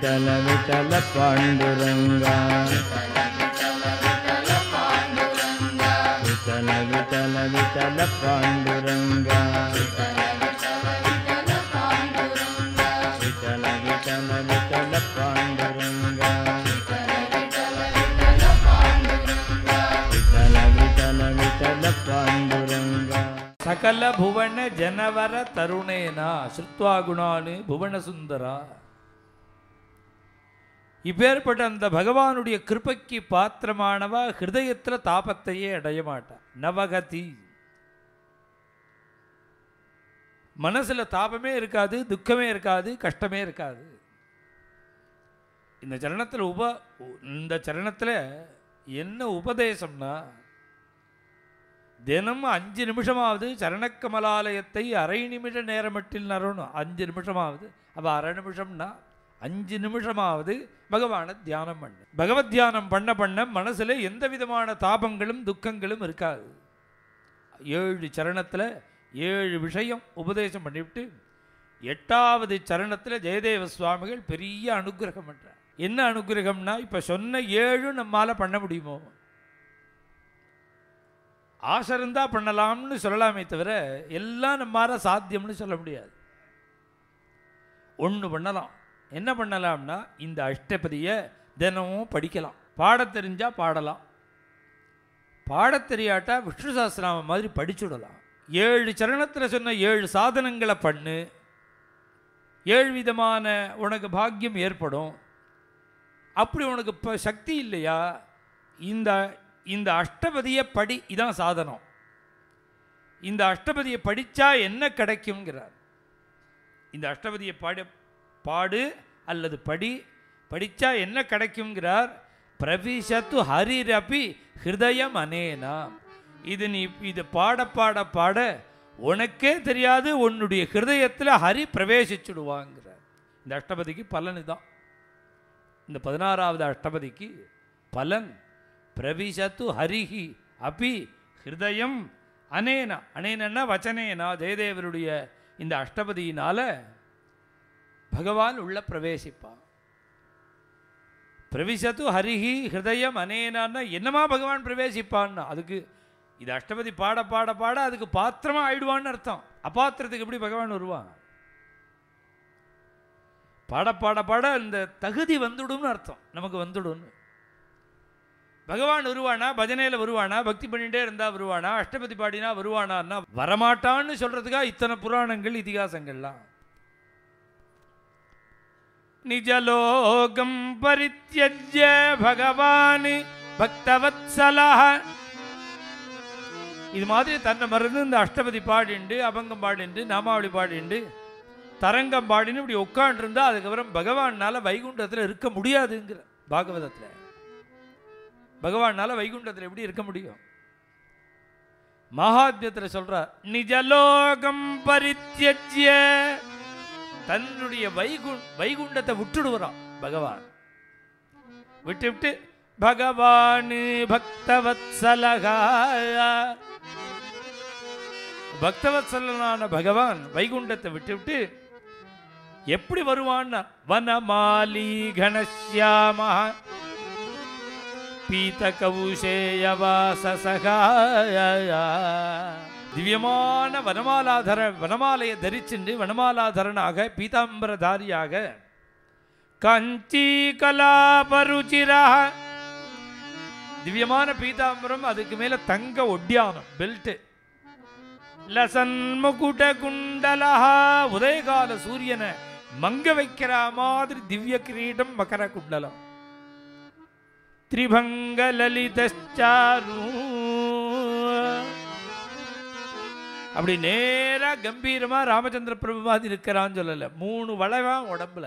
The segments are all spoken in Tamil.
விட்டல விட்டல பாண்டுரங்கா விட்டல விட்டல விட்டல பாண்டுரங்கா விட்டல விட்டல விட்டல பாண்டுரங்கா விட்டல விட்டல விட்டல பாண்டுரங்கா சகல புவன ஜனவர தருணேனா ஸ்ருத்வா குணானு புவன சுந்தரா. இப்பேற்பட்ட அந்த பகவானுடைய கிருபைக்கு பாத்திரமானவா ஹிருதயத்தில் தாபத்தையே அடைய மாட்டா. நவகதி மனசுல தாபமே இருக்காது, துக்கமே இருக்காது, கஷ்டமே இருக்காது. இந்த சரணத்தில் என்ன உபதேசம்னா, தினம் 5 நிமிஷமாவது சரணக்கமலாலயத்தை அரை நிமிஷ நேரமட்டில் நரணும். 5 நிமிஷமாவது, அப்போ அரை நிமிஷம்னா 5 நிமிஷமாவது பகவானை தியானம் பண்ணு. பகவத் தியானம் பண்ண பண்ண மனசில் எந்த விதமான தாபங்களும் துக்கங்களும் இருக்காது. 7 சரணத்தில் 7 விஷயம் உபதேசம் பண்ணிவிட்டு 8வது சரணத்தில் ஜெயதேவ சுவாமிகள் பெரிய அனுகிரகம் பண்ணுறார். என்ன அனுகிரகம்னா, இப்போ சொன்ன 7 நம்மால் பண்ண முடியுமோ? ஆசை இருந்தால் பண்ணலாம்னு சொல்லலாமே தவிர எல்லாம் நம்மால சாத்தியம்னு சொல்ல முடியாது. ஒன்று பண்ணலாம். என்ன பண்ணலாம்னா, இந்த அஷ்டபதியை தினமும் படிக்கலாம். பாட தெரிஞ்சால் பாடலாம், பாட தெரியாட்டா விஷ்ணு சஹஸ்ரநாமம் மாதிரி படிச்சுடலாம். 7 சரணத்தில் சொன்ன 7 சாதனங்களை பண்ணு, 7 விதமான உனக்கு பாக்கியம் ஏற்படும். அப்படி உனக்கு இப்போ சக்தி இல்லையா, இந்த அஷ்டபதியை படி, இதான் சாதனம். இந்த அஷ்டபதியை படித்தா என்ன கிடைக்குங்கிறார். இந்த அஷ்டபதியை பாடு அல்லது படித்தா என்ன கிடைக்குங்கிறார். பிரவிசத்து ஹரிரபி ஹிருதயம் அனேனா. இது பாட பாட பாட உனக்கே தெரியாது உன்னுடைய ஹிருதயத்தில் ஹரி பிரவேசிச்சுடுவாங்கிறார். இந்த அஷ்டபதிக்கு பலன் இதுதான். இந்த 16வது அஷ்டபதிக்கு பலன் பிரவிசத்து ஹரிஹி அபி ஹிருதயம் அனேனா. அனேனா வச்சனேனா. ஜெயதேவருடைய இந்த அஷ்டபதியினால பகவான் உள்ள பிரவேசிப்பான். பிரவிசத்து ஹரிஹி ஹிருதயம் அனேனான்னா என்னமா பகவான் பிரவேசிப்பான்னா, அதுக்கு இது அஷ்டபதி பாட பாட பாட அதுக்கு பாத்திரமா ஆயிடுவான்னு அர்த்தம். அபாத்திரத்துக்கு எப்படி பகவான் வருவான்? பாட பாட பாட இந்த தகுதி வந்துடும்னு அர்த்தம். நமக்கு வந்துடும். பகவான் வருவானா, பஜனையில் வருவானா, பக்தி பண்ணிகிட்டே இருந்தால் வருவானா, அஷ்டபதி பாடினா வருவானான்னா வரமாட்டான்னு சொல்கிறதுக்காக இத்தனை புராணங்கள் இதிகாசங்கள்லாம். நிஜலோகம் பரித்யஜ்ய பகவான் பக்தவத்சலஹ. இது மாதிரி தன்னை மறந்து இந்த அஷ்டபதி பாடிண்டு, அபங்கம் பாடிண்டு, நாமாவளி பாடிண்டு, தரங்கம் பாடின்னு இப்படி உட்காண்டிருந்தா அதுக்கப்புறம் பகவானால வைகுண்டத்தில் இருக்க முடியாதுங்கிற பாகவதத்தில். பகவானால வைகுண்டத்தில் எப்படி இருக்க முடியும்? மகாத்மியத்தில் சொல்றார், நிஜலோகம் பரித்யஜ்ய. தன்னுடைய வைகுண்டத்தை விட்டுடுவான் பகவான். விட்டு பகவான் பக்தவத்சலகா. பக்தவத்சலனான பகவான் வைகுண்டத்தை விட்டு எப்படி வருவான்னா, வனமாலி கணஸ்யாமா பீதகவுஷேயவாசசகா. திவ்யமான வனமாலையை தரிச்சுண்டு வனமாலாதரனாக பீதாம்பரதாரியாக கஞ்சி கலாபருச்சிராக திவ்யமான பீதாம்பரம், அதுக்கு மேல தங்க ஒட்டியானம் பெல்ட், லசன் முகுட குண்டலஹா. உதயகால சூரியனை மங்க வைக்கிற மாதிரி திவ்ய கிரீடம் மகர குண்டலம். திரிபங்க லலிதாரு. அப்படி நேரா கம்பீரமா ராமச்சந்திர பிரபு மாதிரி இருக்கிறான்னு சொல்லல. 3 வளைவா உடம்புல,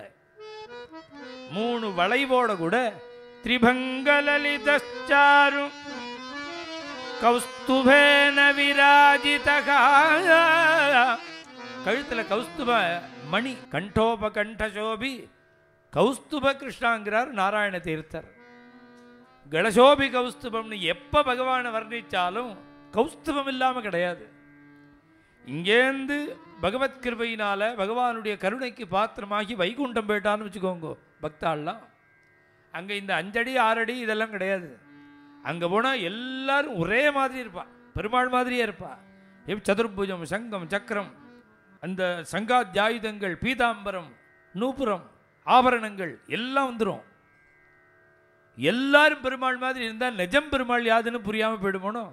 3 வளைவோட கூட திரிபங்க லலிதாரு கௌஸ்துபேன விராஜிதகா. கழுத்துல கௌஸ்துப மணி, கண்டோப கண்டசோபி கௌஸ்துப கிருஷ்ணாங்கிறார் நாராயண தீர்த்தர். கணசோபி கௌஸ்துபம்னு எப்ப பகவானை வர்ணிச்சாலும் கௌஸ்துபம் இல்லாம கிடையாது. இங்கேருந்து பகவத் கிருபையினால பகவானுடைய கருணைக்கு பாத்திரமாகி வைகுண்டம் போயிட்டான்னு வச்சுக்கோங்க பக்தாள்லாம். அங்கே இந்த 5 அடி 6 அடி இதெல்லாம் கிடையாது. அங்கே போனால் எல்லாரும் ஒரே மாதிரி இருப்பா, பெருமாள் மாதிரியே இருப்பா. சதுர்புஜம், சங்கம், சக்கரம், அந்த சங்காத்தியாயுதங்கள், பீதாம்பரம், நூபுரம், ஆபரணங்கள் எல்லாம் வந்துடும். எல்லாரும் பெருமாள் மாதிரி இருந்தால் நிஜம் பெருமாள் யாதுன்னு புரியாமல் போயிடுமோனோ.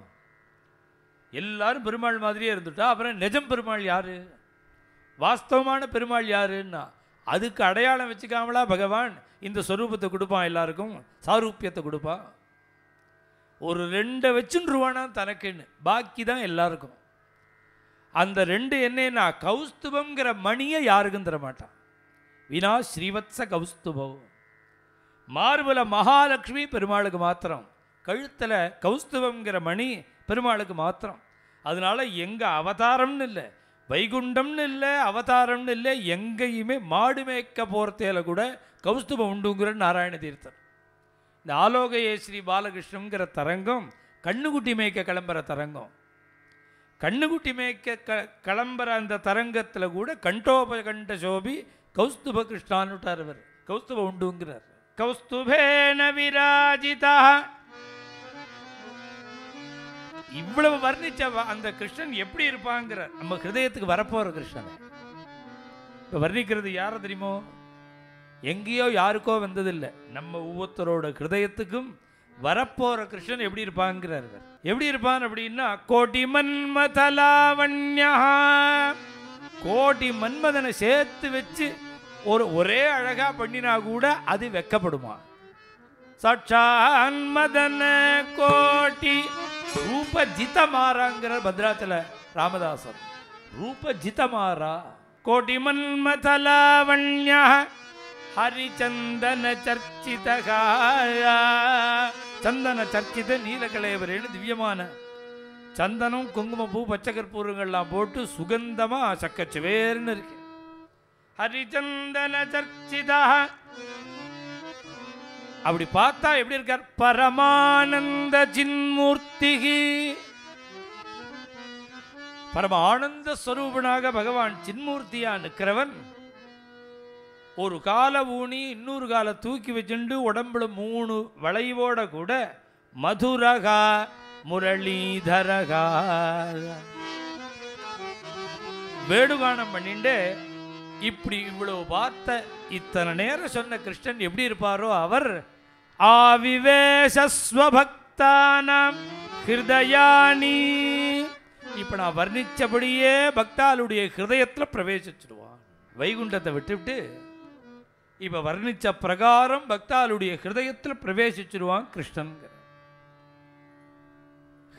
எல்லாரும் பெருமாள் மாதிரியே இருந்துட்டா அப்புறம் நிஜம் பெருமாள் யாரு, வாஸ்தவமான பெருமாள் யாருன்னா அதுக்கு அடையாளம் வச்சுக்காமலா பகவான் இந்த ஸ்வரூபத்தை கொடுப்பான், எல்லாருக்கும் சாரூப்பியத்தை கொடுப்பான். ஒரு 2 வச்சுருவானா தனக்குன்னு, பாக்கி தான் எல்லாருக்கும். அந்த 2 என்னன்னா கௌஸ்துபங்கிற மணியை யாருக்கும் தரமாட்டான். வினா ஸ்ரீவத்ச கௌஸ்துபம். மார்புல மகாலட்சுமி பெருமாளுக்கு மாத்திரம், கழுத்தில் கௌஸ்துபங்கிற மணி பெருமாளுக்கு மாத்திரம். அதனால எங்கே அவதாரம்னு இல்லை, வைகுண்டம்னு இல்லை, அவதாரம்னு இல்லை, எங்கேயுமே மாடு மேய்க்க போகிறதேல கூட கௌஸ்துபம் உண்டுங்கிற நாராயண தீர்த்தர். இந்த ஆலோகையே ஸ்ரீ பாலகிருஷ்ணங்கிற தரங்கம் கண்ணுக்குட்டி மேய்க்க கிளம்புற தரங்கம். கண்ணுக்குட்டி மேய்க்க கிளம்புற அந்த தரங்கத்தில் கூட கண்டோபகண்ட சோபி கௌஸ்துப கிருஷ்ணான்னுட்டார். அவர் கௌஸ்துபம் உண்டுங்கிறார். கௌஸ்துபேன விராஜிதா. இவ்வளவு வர்ணிச்ச அந்த கிருஷ்ணன் எப்படி இருப்பாங்கிறார். நம்ம ஹிருதயத்துக்கு வரப்போற கிருஷ்ணன் இப்போ வர்ணிக்கிறது யாரை தெரியுமோ, எங்கேயோ யாருக்கோ வந்ததில்லை, நம்ம ஒவ்வொருத்தரோட ஹிருதயத்துக்கும் வரப்போற கிருஷ்ணன் எப்படி இருப்பாங்கிறார். எப்படி இருப்பான் அப்படின்னா கோடி மன்மதலாவண்யா. கோடி மன்மதனை சேர்த்து வச்சு ஒரே அழகா பண்ணினா கூட அது வெக்கப்படுமா. சாட்சான் மதன கோட்டி ரூப ஜிதமாராங்கிற பத்ராச்சல ராமதாசர். ரூப ஜிதமாரா. கோட்டி மன்மதலாவண்யா ஹரிச்சந்தன சர்ச்சிதகா. சந்தன சர்ச்சித நீலகலேவரேன்னு திவ்யமான சந்தனம், குங்குமப்பூ, பச்சை கற்பூரங்கள்லாம் போட்டு சுகந்தமா சக்கச்சுவேர்னு இருக்கு. ஹரிச்சந்தன சர்ச்சிதா. அப்படி பார்த்தா எப்படி இருக்கார், பரமானந்த சின்மூர்த்திகி. பரம ஆனந்த ஸ்வரூபனாக பகவான் சின்மூர்த்தியா நிற்கிறவன். ஒரு கால ஊனி இன்னொரு காலை தூக்கி வச்சுண்டு உடம்புல 3 வளைவோட கூட மதுரகா முரளிதரகா வேடுகானம் பண்ணிண்டு இப்படி இவ்வளவு பார்த்த இத்தனை நேரம் சொன்ன கிருஷ்ணன் எப்படி இருப்பாரோ அவர் ஆவிவேசஸ்வபக்தானாம் ஹிருதயானி. இப்ப நான் வர்ணிச்சபடியே பக்தாளுடைய ஹிருதயத்தில் பிரவேசிச்சிடுவான். வைகுண்டத்தை விட்டுவிட்டு இப்ப வர்ணிச்ச பிரகாரம் பக்தாளுடைய ஹிருதயத்தில் பிரவேசிச்சிடுவான் கிருஷ்ணன்.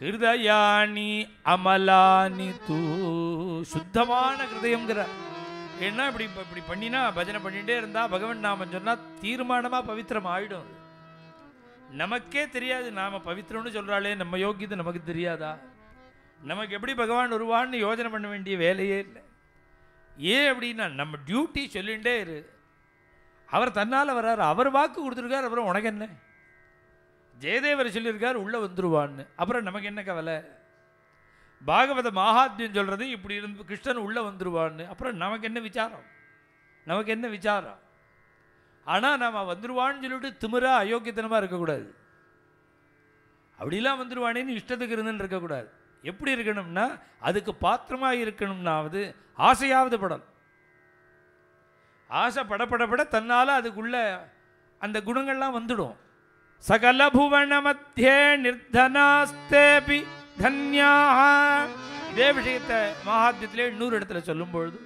ஹிருதயானி அமலானி தூ. சுத்தமான ஹிருதயம்ங்கிற. ஏன்னா இப்படி பண்ணினா பஜனை பண்ணிட்டே இருந்தா பகவன் நாமம் சொன்னா தீர்மானமா பவித்திரம் ஆயிடும். நமக்கே தெரியாது நாம பவித்திரம்னு சொல்றாளே, நம்ம யோகியது நமக்கு தெரியாதா? நமக்கு எப்படி பகவான் வருவான்னு யோஜனை பண்ண வேண்டிய வேலையே இல்லை. ஏன் அப்படின்னா நம்ம டியூட்டி சொல்லிகிட்டே இரு. அவர் தன்னால் வர்றாரு, அவர் வாக்கு கொடுத்துருக்கார், அப்புறம் உனக்கு என்ன? ஜெயதேவர் சொல்லியிருக்கார் உள்ள வந்துருவான்னு, அப்புறம் நமக்கு என்ன கவலை? பாகவத மகாத்மியம் சொல்றது இப்படி இருந்து கிருஷ்ணன் உள்ள வந்துருவான்னு, அப்புறம் நமக்கு என்ன விசாரம்? நமக்கு என்ன விசாரம்? ஆனால் நம்ம வந்துருவான்னு சொல்லிட்டு திமிரா அயோக்கியத்தனமாக இருக்கக்கூடாது. அப்படிலாம் வந்துருவானேன்னு இஷ்டத்துக்கு இருந்துன்னு இருக்கக்கூடாது. எப்படி இருக்கணும்னா அதுக்கு பாத்திரமாக இருக்கணும்னாவது ஆசையாவது படல். ஆசை படப்படப்பட தன்னால் அதுக்குள்ள அந்த குணங்கள்லாம் வந்துடும். சகல புவன மத்தியே நிர்தனாஸ்தேபி தன்யாக. இதே விஷயத்தை மகாத்மியத்திலே இன்னொரு இடத்துல சொல்லும் பொழுது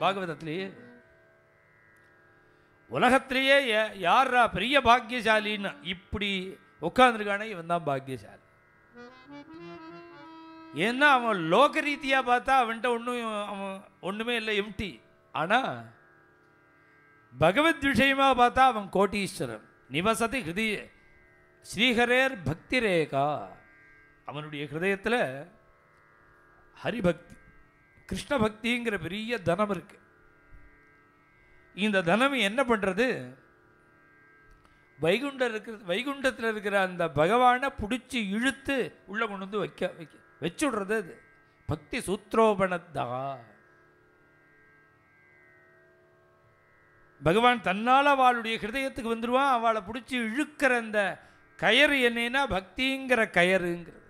பாகவதத்திலேயே உலகத்திலேயே யாரா பெரிய பாக்கியசாலின்னு இப்படி உட்கார்ந்துருக்கானே இவன் தான் பாக்கியசாலி. ஏன்னா அவன் லோக ரீதியாக பார்த்தா அவன்கிட்ட அவன் ஒன்றுமே இல்லை, எம்டி. ஆனால் பகவத் விஷயமாக பார்த்தா அவன் கோட்டீஸ்வரன். நிவசதி ஹிருதய ஸ்ரீஹரேர் பக்தி ரேகா. அவனுடைய ஹிருதயத்தில் ஹரிபக்தி கிருஷ்ண பக்திங்கிற பெரிய தனம் இருக்கு. இந்த தனம் என்ன பண்ணுறது? வைகுண்டத்தில் இருக்கிற அந்த பகவானை பிடிச்சி இழுத்து உள்ளே கொண்டு வந்து வச்சுடுறது. அது பக்தி சூத்ரோபணத்தா. பகவான் தன்னால் அவளுடைய ஹிருதயத்துக்கு வந்துடுவான். அவளை பிடிச்சி இழுக்கிற அந்த கயறு என்னன்னா பக்திங்கிற கயறுங்கிறது.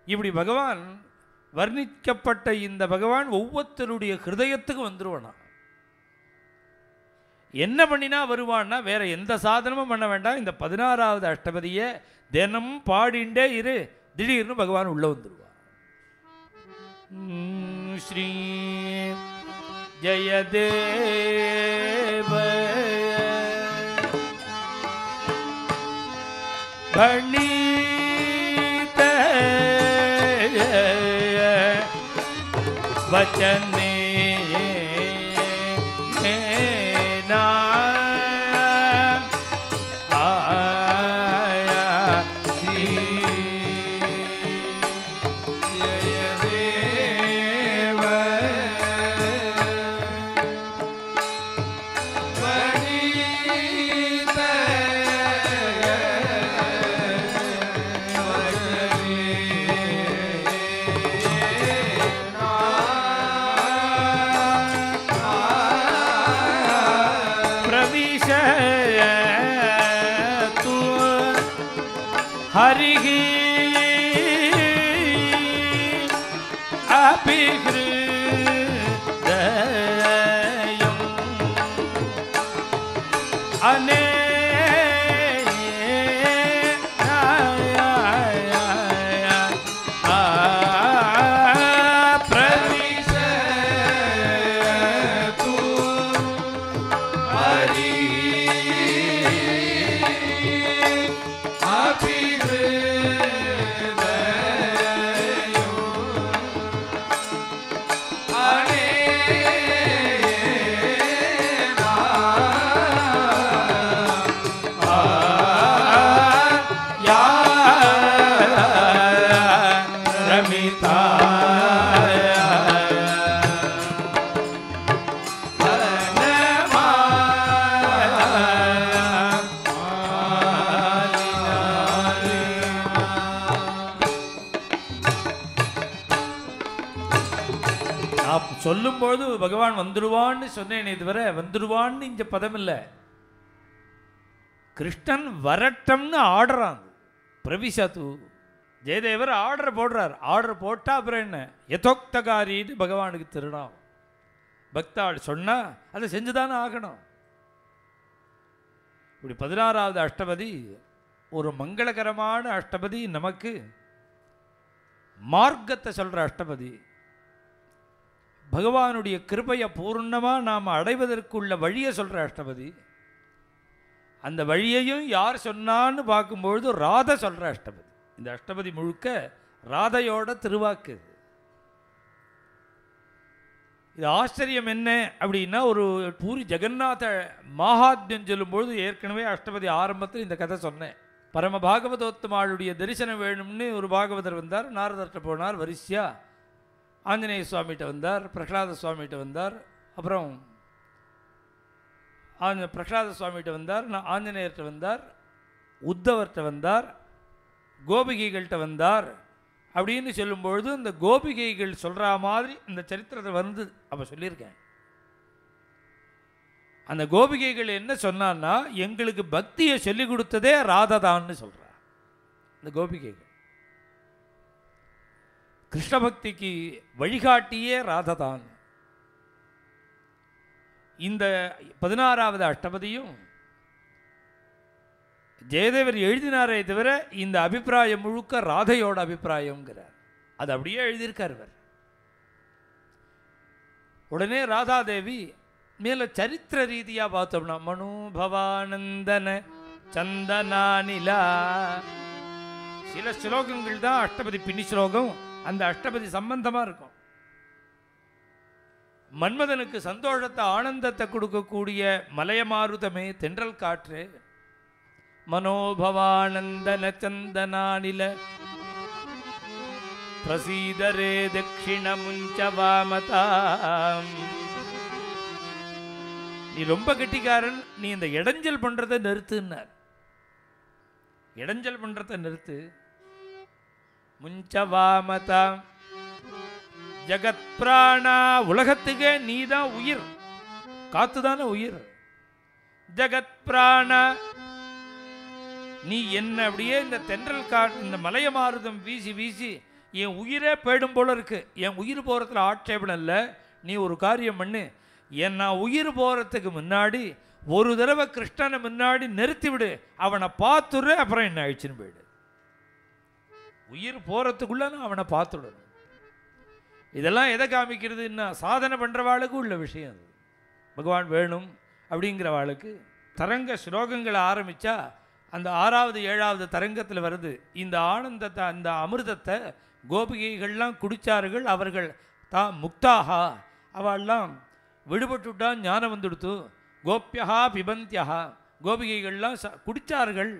இப்படி பகவான் வர்ணிக்கப்பட்ட இந்த பகவான் ஒவ்வொருத்தருடைய ஹிருதயத்துக்கு வந்துடுவானா. என்ன பண்ணினா வருவான்னா வேற எந்த சாதனமும் பண்ண வேண்டாம். இந்த 16வது அஷ்டபதியை தினமும் பாடிண்டே இரு, திடீர்னு பகவான் உள்ள வந்துடுவான். ஸ்ரீ ஜெயதேவ பணித வச்சனே ஹரிஹி அபிஹ்ருதயம் அனே சொல்லும்போது பகவான் வந்துடுவான்னு சொன்னேனே தவிர வந்துடுவான்னு இந்த பதம் இல்லை. கிருஷ்ணன் வரட்டம்னு ஆடுறான். பிரவிசத்து ஜெயதேவர் ஆர்டர் போடுறார். ஆர்டர் போட்டால் அப்புறம் என்ன யதோக்தகாரின்னு பகவானுக்கு திருநாம். பக்தாள் சொன்னால் அதை செஞ்சுதானே ஆகணும். இப்படி 16வது அஷ்டபதி ஒரு மங்களகரமான அஷ்டபதி. நமக்கு மார்க்கத்தை சொல்கிற அஷ்டபதி. பகவானுடைய கிருபையை பூர்ணமாக நாம் அடைவதற்குள்ள வழியை சொல்கிற அஷ்டபதி. அந்த வழியையும் யார் சொன்னான்னு பார்க்கும்பொழுது ராதை சொல்கிற அஷ்டபதி. இந்த அஷ்டபதி முழுக்க ராதையோட திருவாக்கு. இது ஆச்சரியம் என்ன அப்படின்னா, ஒரு பூரி ஜெகநாத மகாத்மியம் சொல்லும்பொழுது ஏற்கனவே அஷ்டபதி ஆரம்பத்தில் இந்த கதை சொன்னேன். பரம பாகவதோத்தமாளுடைய தரிசனம் வேணும்னு ஒரு பாகவதர் வந்தார். நாரதர்கிட்ட போனார். வரிசையா ஆஞ்சநேய சுவாமிகிட்ட வந்தார், பிரகலாத சுவாமிகிட்ட வந்தார், அப்புறம் பிரகலாத சுவாமிகிட்ட வந்தார், ஆஞ்சநேயர்கிட்ட வந்தார், உத்தவர்கிட்ட வந்தார், கோபிகைகள்கிட்ட வந்தார். அப்படின்னு சொல்லும்பொழுது இந்த கோபிகைகள் சொல்கிற மாதிரி இந்த சரித்திரத்தை வந்து அப்போ சொல்லியிருக்கேன். அந்த கோபிகைகள் என்ன சொன்னான்னா, எங்களுக்கு பக்தியை சொல்லிக் கொடுத்ததே ராததான்னு சொல்கிறார். இந்த கோபிகைகள் கிருஷ்ண பக்திக்கு வழிகாட்டியே ராததான். இந்த 16வது அஷ்டபதியும் ஜெயதேவர் எழுதினாரே தவிர இந்த அபிப்பிராயம் முழுக்க ராதையோட அபிப்பிராயங்கிறார். அது அப்படியே எழுதியிருக்கார் இவர். உடனே ராதாதேவி மேலே சரித்திர ரீதியாக பார்த்தோம்னா மனுபவானந்தன சந்தனானிலா சில ஸ்லோகங்கள் தான் அஷ்டபதி பின்னி ஸ்லோகம். அந்த அஷ்டபதி சம்பந்தமாக இருக்கும். மன்மதனுக்கு சந்தோஷத்தை ஆனந்தத்தை கொடுக்கக்கூடிய மலையமாருதமே தென்றல் காற்று மனோபவானந்தன சந்தனானில பிரசீதரே தட்சிண முஞ்ச வாமதாம். நீ ரொம்ப கெட்டிக்காரன், நீ இந்த இடைஞ்சல் பண்றதை நிறுத்துன்னார். இடைஞ்சல் பண்றதை நிறுத்து. முஞ்சவாமதா ஜகத் பிராணா, உலகத்துக்கே நீதான் உயிர், காத்துதான உயிர். ஜகத் பிராணா, நீ என்ன அப்படியே இந்த தென்றல் காற்று இந்த மலைய மாறுதம் வீசி வீசி என் உயிரே போயிடும் போல இருக்கு. என் உயிர் போகிறதுல ஆட்சேபம் இல்லை. நீ ஒரு காரியம் பண்ணு, நான் உயிர் போகிறதுக்கு முன்னாடி ஒரு தடவை கிருஷ்ணனை முன்னாடி நிறுத்திவிடு, அவனை பார்த்துடு, அப்புறம் என்ன ஆயிடுச்சுன்னு போயிடு. உயிர் போகிறதுக்குள்ள நான் அவனை பார்த்துடணும். இதெல்லாம் எதை காமிக்கிறதுன்னா சாதனை பண்ணுறவாளுக்கு உள்ள விஷயம். அது பகவான் வேணும் அப்படிங்கிறவாளுக்கு தரங்க ஸ்லோகங்களை ஆரம்பித்தா அந்த 6வது 7வது தரங்கத்தில் வருது. இந்த ஆனந்தத்தை, அந்த அமிர்தத்தை கோபிகைகள்லாம் குடித்தார்கள். அவர்கள் முக்தாகா, அவள்லாம் விடுபட்டுட்டா, ஞானம் வந்துடுத்து. கோப்பியா பிபந்தியா, கோபிகைகள்லாம் குடித்தார்கள்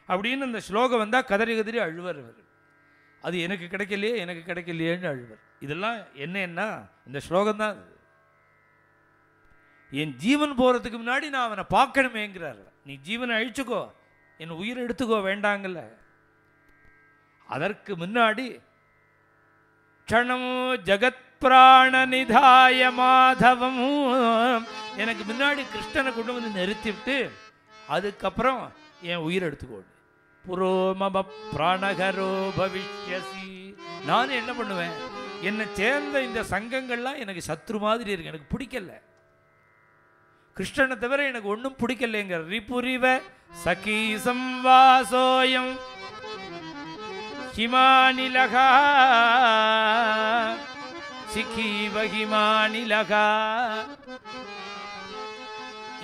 அப்படின்னு அந்த ஸ்லோகம் வந்தால் கதறி கதறி அழுவர். அது எனக்கு கிடைக்கலையே, எனக்கு கிடைக்கலையேன்னு அழுவர். இதெல்லாம் என்னன்னா இந்த ஸ்லோகம்தான். என் ஜீவன் போகிறதுக்கு முன்னாடி நான் அவனை பார்க்கணுமேங்கிறார். நீ ஜீவனை அழிச்சுக்கோ, என் உயிரை எடுத்துக்கோ, வேண்டாங்கல்ல. அதற்கு முன்னாடி க்ஷணம் ஜகத் பிராண நிதாய மாதவம், எனக்கு முன்னாடி கிருஷ்ணனை கொண்டு வந்து நிறுத்திவிட்டு அதுக்கப்புறம் என் உயிரை எடுத்துக்கோ. புரோமம பிராணகரோ பவிஷ்யசி, நான் என்ன பண்ணுவேன், என்னை சேர்ந்த இந்த சங்கங்கள்லாம் எனக்கு சத்ரு மாதிரி இருக்கு, எனக்கு பிடிக்கல. கிருஷ்ணனை தவிர எனக்கு ஒன்றும் பிடிக்கலைங்க. ரிபுரிவ சகி சம்வாசோயம் ஹிமானிலகா சிக்கீவ ஹிமானிலகா.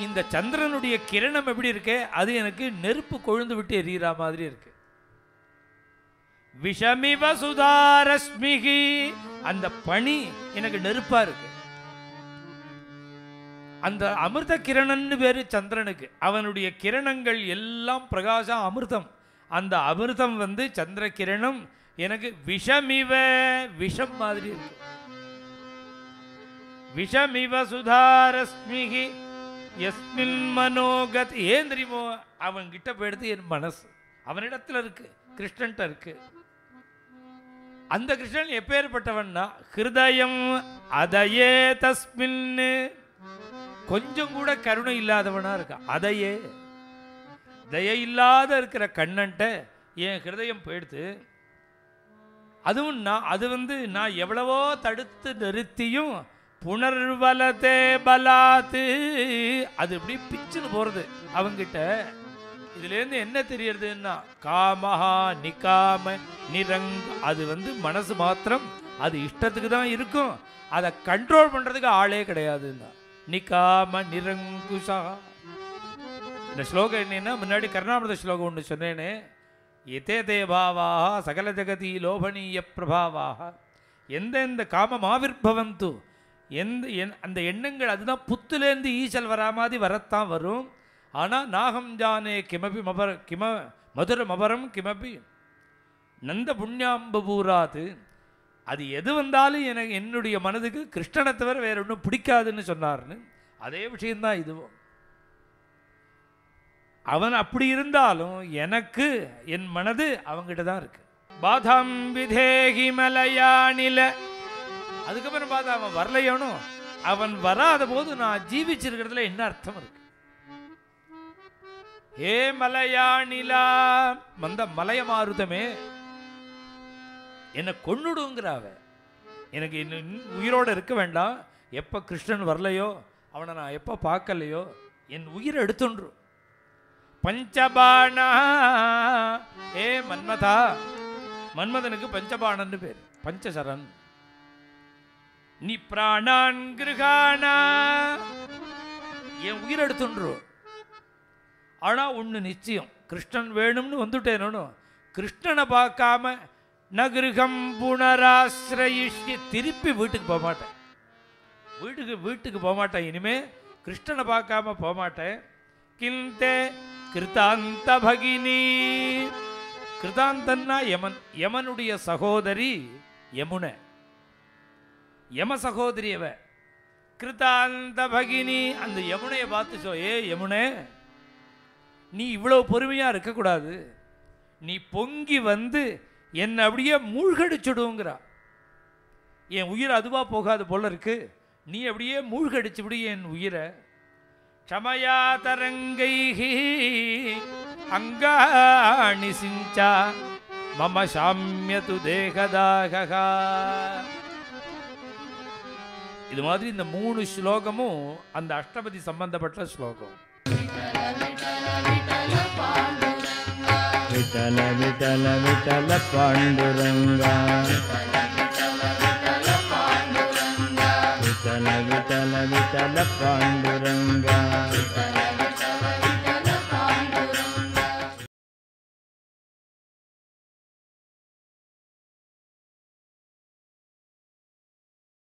இந்த சந்திரனுடைய கிரணம் எப்படி இருக்கு, அது எனக்கு நெருப்பு கொழுந்து விட்டு எரியிற மாதிரி இருக்கு. விஷமிவ சுதாரஸ்மிகி, அந்த பனி எனக்கு நெருப்பா இருக்கு. அந்த அமிர்த கிரணன்னு பேரு சந்திரனுக்கு. அவனுடைய கிரணங்கள் எல்லாம் பிரகாசம், அமிர்தம். அந்த அமிர்தம் வந்து சந்திர கிரணம் எனக்கு விஷமிவ, விஷம் மாதிரி இருக்கு. விஷமிவ சுதாரஸ்மிகி யஸ்மின் மனோகத், ஏன் தெரியுமோ, அவன் கிட்ட போயிடுத்து என் மனசு அவனிடத்துல இருக்கு, கிருஷ்ணன்ட்ட இருக்கு. அந்த கிருஷ்ணன் எப்பேற்பட்டவன்னா ஹிருதயம் அதயே தஸ்மின், கொஞ்சம் கூட கருணை இல்லாதவனா இருக்கா. அதையே தயை இல்லாத இருக்கிற கண்ணன்ட்ட என் ஹிருதயம் போயிடுத்து. அதுவும் அது வந்து நான் எவ்வளவோ தடுத்து நிறுத்தியும் புனர்வலத்தே பலாத்து, அது இப்படி பிச்சுன்னு போறது அவங்கிட்ட. இதுலேருந்து என்ன தெரியறதுன்னா காமஹா நிகாம நிரங், அது வந்து மனசு மாத்திரம், அது இஷ்டத்துக்கு தான் இருக்கும், அதை கண்ட்ரோல் பண்றதுக்கு ஆளே கிடையாதுன்னா. நிகாம நிரங்குஷா. இந்த ஸ்லோகம் என்னன்னா, முன்னாடி கருணாமிரத ஸ்லோகம் ஒன்று சொன்னேனே, எதே தேபாவாக சகல ஜகதி லோபனீய பிரபாவாக, எந்தெந்த காமம் ஆவிர்பவந்து, அந்த எண்ணங்கள் அதுதான் புத்துலேருந்து ஈசல் வரா மாதிரி வரத்தான் வரும். ஆனால் நாகம் ஜானே கிமபி மதுரம் அபரம் கிமபி நந்த புண்ணியாம்பூராது, அது எது வந்தாலும் எனக்கு என்னுடைய மனதுக்கு கிருஷ்ணனை தவிர வேற ஒன்றும் பிடிக்காதுன்னு சொன்னார்னு. அதே விஷயந்தான் இதுவும். அவன் அப்படி இருந்தாலும் எனக்கு என் மனது அவங்கிட்ட தான் இருக்கு. பாதாம் விதேகி மலையானில, அதுக்கப்புறம் பார்த்தா அவன் வரலையானும், அவன் வராத போது நான் ஜீவிச்சிருக்கிறதுல என்ன அர்த்தம் இருக்கு. ஏ மலையானிலா, வந்த மலைய மாறுதமே என்னை கொன்னுடுங்கிறாவ. எனக்கு இன்னும் உயிரோடு இருக்க வேண்டாம். எப்போ கிருஷ்ணன் வரலையோ, அவனை நான் எப்போ பார்க்கலையோ, என் உயிரை எடுத்துன்று. பஞ்சபாணா, ஏ மன்மதா, மன்மதனுக்கு பஞ்சபாணன்னு பேர், பஞ்சசரன். நீ பிராணான் கிருகானா, என் உயிரை எடுத்துன்று. ஆனால் ஒன்று நிச்சயம், கிருஷ்ணன் வேணும்னு வந்துட்டேனோ, கிருஷ்ணனை பார்க்காம நகிருகம் புனராசிரயிஷ்ய, திருப்பி வீட்டுக்கு போக மாட்டேன். வீட்டுக்கு போக மாட்டேன். இனிமே கிருஷ்ணனை பார்க்காம போக மாட்டேன். கிந்தே கிருதாந்த பகினி, கிருதாந்தன்னா யமன், யமனுடைய சகோதரி யமுனை, யம சகோதரி அவ. கிருதாந்த பகினி, அந்த யமுனையை பார்த்து ஏ யமுனை, நீ இவ்வளவு பொறுமையா இருக்கக்கூடாது. நீ பொங்கி வந்து என்னை அப்படியே மூழ்கடிச்சுடுங்கிறா. என் உயிர் அதுவாக போகாது போல இருக்கு, நீ அப்படியே மூழ்கடிச்சு விடு என் உயிரை. க்ஷமயா தரங்கைஹி அங்காணி சிஞ்சா மம சாமியது தேகதாகா. இது மாதிரி இந்த 3 ஸ்லோகமும் அந்த அஷ்டபதி சம்பந்தப்பட்ட ஸ்லோகம். விட்டல விட்டல விட்டல பாண்டுரங்கா, விட்டல விட்டல விட்டல பாண்டுரங்கா.